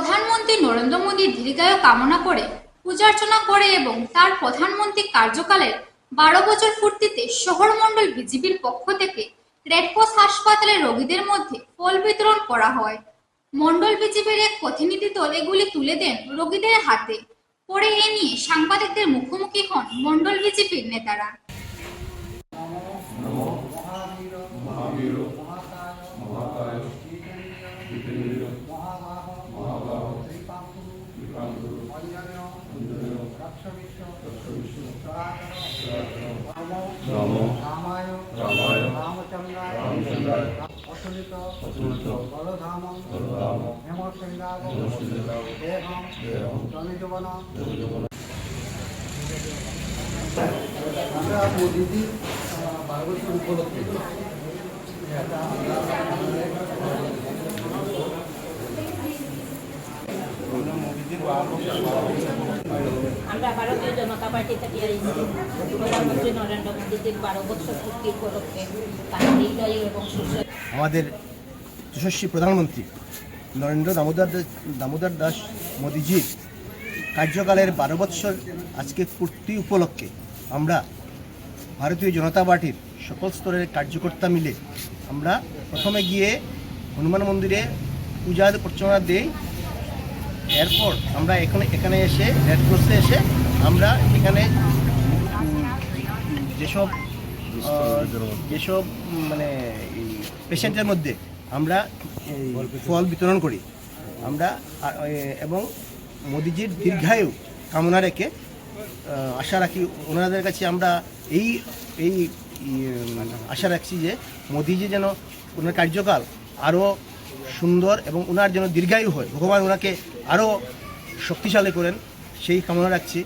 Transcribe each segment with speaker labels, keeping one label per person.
Speaker 1: প্রধানমন্ত্রী নরেন্দ্র মোদীর দীর্ঘায়ু কামনা করে পূজার্চনা করে এবং তার প্রধানমন্ত্রী কার্যকালের 12 বছর পূর্তিতে শহর মণ্ডল বিজেপির পক্ষ থেকে রেডক্রস হাসপাতালের রোগীদের মধ্যে ফল বিতরণ করা হয়। মণ্ডল বিজেপির এক প্রতিনিধি দল এগুলি তুলে দেন রোগীদের হাতে। পরে এ নিয়ে সাংবাদিকদের মুখোমুখি হন মণ্ডল বিজেপির নেতারা।
Speaker 2: মোদীজি 12 বছর উপলক্ষে
Speaker 3: আমরা ভারতীয় জনতা পার্টি থেকে প্রধানমন্ত্রী নরেন্দ্র মোদীজির 12 বছর পূর্তি উপলক্ষে তার দীর্ঘায়ু এবং সুস্বাস্থ্য
Speaker 4: আমাদের যশস্বী প্রধানমন্ত্রী নরেন্দ্র দামোদর দাস মোদীজির কার্যকালের 12 বছর আজকে পূর্তি উপলক্ষে আমরা ভারতীয় জনতা পার্টির সকল স্তরের কার্যকর্তা মিলে আমরা প্রথমে গিয়ে হনুমান মন্দিরে পূজা অর্চনা দিই। এরপর আমরা এখানে এসে রেডক্রসে এসে আমরা এখানে যেসব মানে পেশেন্টের মধ্যে আমরা ফল বিতরণ করি আমরা এবং মোদিজির দীর্ঘায়ু কামনা রেখে আশা রাখি ওনাদের কাছে আমরা এই আশা রাখছি যে মোদিজি যেন ওনার কার্যকাল আরও সুন্দর এবং ওনার যেন দীর্ঘায়ু হয়, ভগবান ওনাকে আরও শক্তিশালী করেন সেই কামনা রাখছি।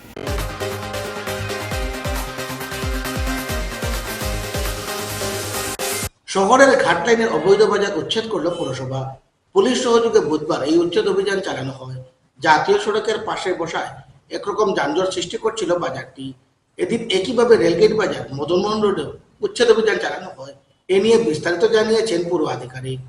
Speaker 5: শহরের ঘাট লাইনের অবৈধ বাজার উচ্ছেদ করল পৌরসভা। পুলিশ সহযোগে বুধবার এই উচ্ছেদ অভিযান চালানো হয়। জাতীয় সড়কের পাশে বসায় একরকম যানজট সৃষ্টি করছিল বাজারটি। এদিন একইভাবে রেলগেট বাজার মদনমোহন রোডেও উচ্ছেদ অভিযান চালানো হয়। এ নিয়ে বিস্তারিত জানিয়েছেন পুর আধিকারিক।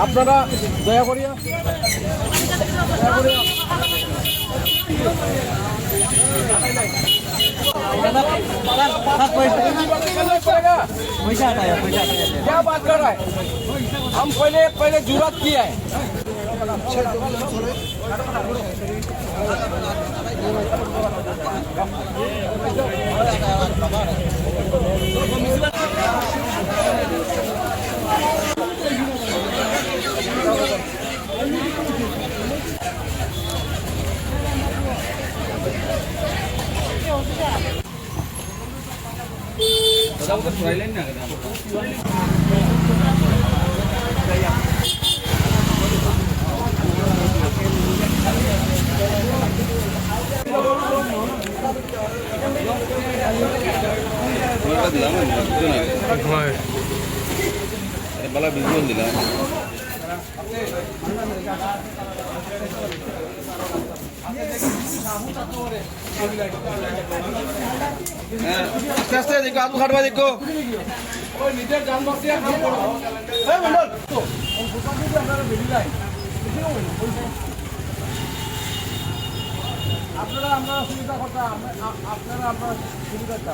Speaker 6: আপনারা দয়া করিয়া क्या बात कर रहा है? हम पहले जुरात किया है। बड़ा विजुअल दिला আস্তে আস্তে দেখো আপু খাটবা দেখো ওই নিজের জানবাস দিয়ে কাম করো এই মন্ডল তো আপনারা বেরিয়ে যায় আপনারা আমরা সুবিধা কথা আপনারা আমরা সুবিধাটা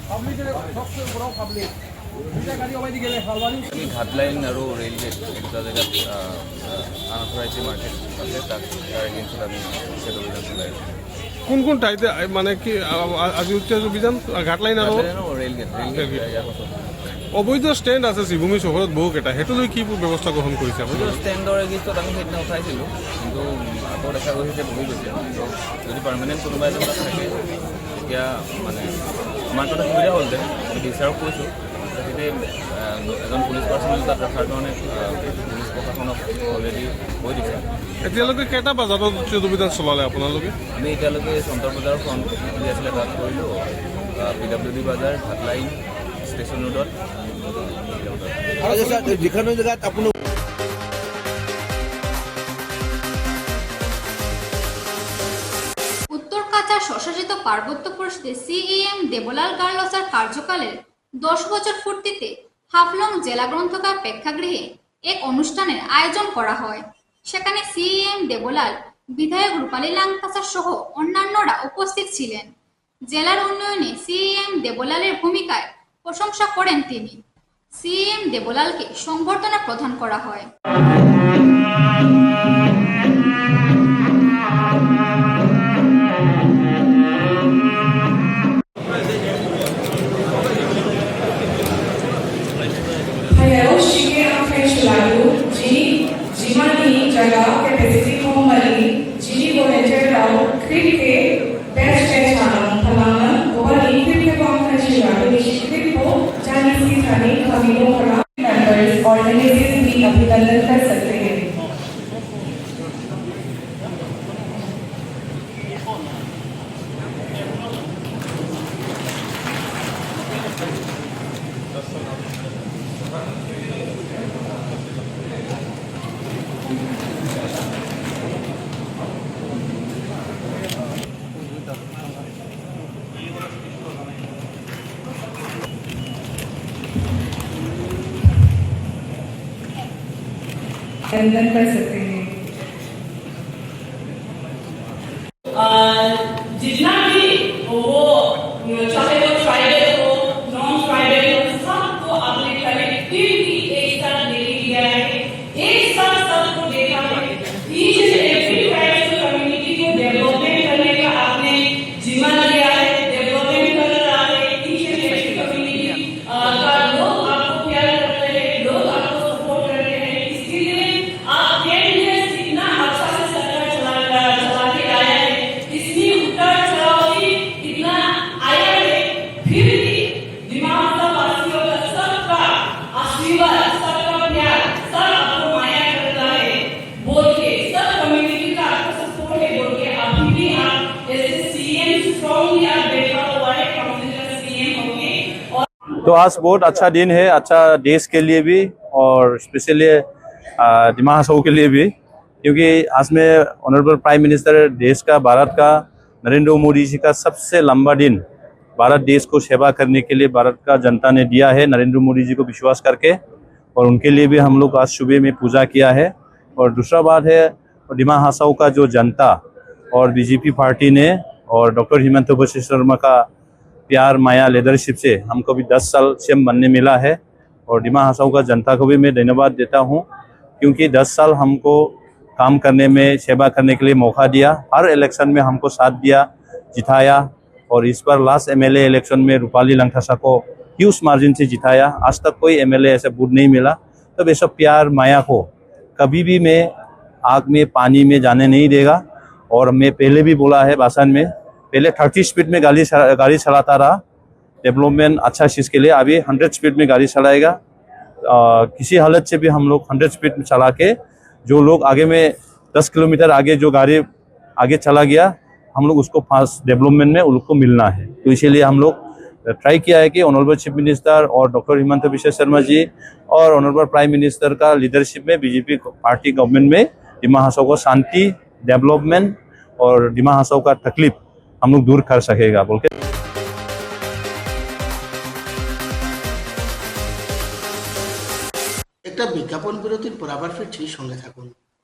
Speaker 6: পাবলিকের সবচেয়ে বড় পাবলিক ঘাটলাইন আৰু ৰেল গেট দুটা জেগাত আনঅথৰাইজড মাৰ্কেট আছে, তাৰ এগেইনষ্টত আমি উচ্ছেদ অভিযান চলাই আছোঁ।
Speaker 7: কোন ঠাইতে মানে কি আজি উচ্ছেদ অভিযান ঘাটলাইন আৰু
Speaker 6: ৰেল গেট
Speaker 7: অবৈধ ষ্টেণ্ড আছে শ্ৰীভূমি চহৰত বহুকেইটা, সেইটো লৈ কি ব্যৱস্থা গ্ৰহণ কৰিছে আপুনি?
Speaker 6: ষ্টেণ্ডৰ এগেইনষ্টত আমি সেইদিনা উঠাইছিলোঁ, কিন্তু আকৌ দেখা গৈছে যে বহি গৈছে। যদি পাৰ্মানেণ্ট কোনোবা এজন তাত থাকে তেতিয়া মানে আমাৰ এটা সুবিধা হ'ল যে বিচাৰক কৈছোঁ তেখেতে এজন পুলিচ পাৰ্চনেল তাত ৰখাৰ কাৰণে পুলিচ প্ৰশাসনক অলৰেডি কৈ দিছে।
Speaker 7: এতিয়ালৈকে কেইটা বজাৰত উচ্ছেদ অভিযান চলালে আপোনালোকে?
Speaker 6: আমি এতিয়ালৈকে চন্তৰ বজাৰৰ ফ্ৰণ্ট যি আছিলে তাত কৰিলোঁ, PWD বাজাৰ, ঘাটলাইন, ষ্টেচন ৰোডত।
Speaker 4: যিকোনো জেগাত আপুনি
Speaker 1: পার্বত্য পরিষদে সিএম দেবলাল গার্লসার কার্যকালের 10 বছর পূর্তিতে হাফলং জেলা গ্রন্থকার প্রেক্ষাগৃহে এক অনুষ্ঠানের আয়োজন করা হয়। সেখানে সিএম দেবলাল, বিধায়ক রূপালী লাংকাসা সহ অন্যান্যরা উপস্থিত ছিলেন। জেলার উন্নয়নে সিএম দেবলালের ভূমিকায় প্রশংসা করেন তিনি। সিএম দেবলালকে সংবর্ধনা প্রদান করা হয়।
Speaker 8: Hello, Shige Afeshulalu, Jini, Jimani, Jaga, Capacity Homali, Jini volunteer out, Krike, Best Channel, Talangan, Ovali, Krike Afeshulalu, Nishikripo, Jani Sitani, Kamino Hara, members, organizers भी अभिनंदन कर सकते हैं। अभिनंदन कर सकते हैं।
Speaker 9: जितना भी वो चाहे वो ट्राइबल हो, नॉन ट्राइबल हो, सबको अपने कलेक्टिवली एक साथ लेके गया है, एक साथ सबको देखा है। Each and every tribal community को डेवलपमेंट करने का आपने जिम्मा लिया है, डेवलपमेंट कर रहा है। ईच एंड एवरी कम्युनिटी का लोग आपको प्यार करते हैं, लोग आपको सपोर्ट करते हैं। इसके लिए आप 10 years इतना अच्छा से सरकार चला के आया है, इतनी उतार चढ़ाव की इतना आया है, फिर भी दिमाग वासियों का सबका आशीर्वाद, सबका प्यार, सब आपको माया करता है बोल के, सब कम्युनिटी का आपको सपोर्ट है बोल के अभी भी आप ऐसे सीएम स्ट्रॉन्गली आप बैठा हुआ है, काउंसिल का सीएम होंगे। और
Speaker 10: तो आज बहुत अच्छा दिन है, अच्छा देश के लिए भी और स्पेशली दिमाग हसाऊ के लिए भी, क्योंकि आज में ऑनरेबल प्राइम मिनिस्टर देश का, भारत का, नरेंद्र मोदी जी का सबसे लंबा दिन भारत देश को सेवा करने के लिए भारत का जनता ने दिया है, नरेंद्र मोदी जी को विश्वास करके, और उनके लिए भी हम लोग आज सुबह में पूजा किया है। और दूसरा बात है दिमाग हसाऊ का जो जनता और बीजेपी पार्टी ने और डॉक्टर हिमंत बिश्व शर्मा का प्यार, माया, लीडरशिप से हमको भी 10 साल से बनने मिला है। और दिमाग हसाऊ का जनता को भी मैं धन्यवाद देता हूँ, क्योंकि 10 साल हमको काम करने में, सेवा करने के लिए मौका दिया, हर इलेक्शन में हमको साथ दिया, जिताया। और इस बार लास्ट एमएलए इलेक्शन में रूपाली लांकासा को ह्यूज मार्जिन से जिताया। आज तक कोई एमएलए ऐसे वोट नहीं मिला। तब ये सब प्यार माया को कभी भी मैं आग में, पानी में जाने नहीं देगा। और मैं पहले भी बोला है भाषण में, पहले 30 स्पीड में गाड़ी चलाता रहा, डेवलपमेंट अच्छा चीज़ के लिए। अभी 100 स्पीड में गाड़ी चलाएगा। किसी हालत से भी हम लोग 100 स्पीड में चला के, जो लोग आगे में 10 किलोमीटर आगे जो गाड़ी आगे चला गया, हम लोग उसको फास्ट डेवलपमेंट में उनको मिलना है। तो इसीलिए हम लोग ट्राई किया है कि ऑनरेबल चीफ मिनिस्टर और डॉक्टर हिमंत बिश्व शर्मा जी और ऑनरेबल प्राइम मिनिस्टर का लीडरशिप में बीजेपी पार्टी गवर्नमेंट में दिमाग हसाऊ को शांति, डेवलपमेंट और दिमाग हसाऊ का तकलीफ हम लोग दूर कर सकेगा बोल के।
Speaker 5: একটা বিজ্ঞাপন বিরতির পর আবার ফিরছি, সঙ্গে থাকুন।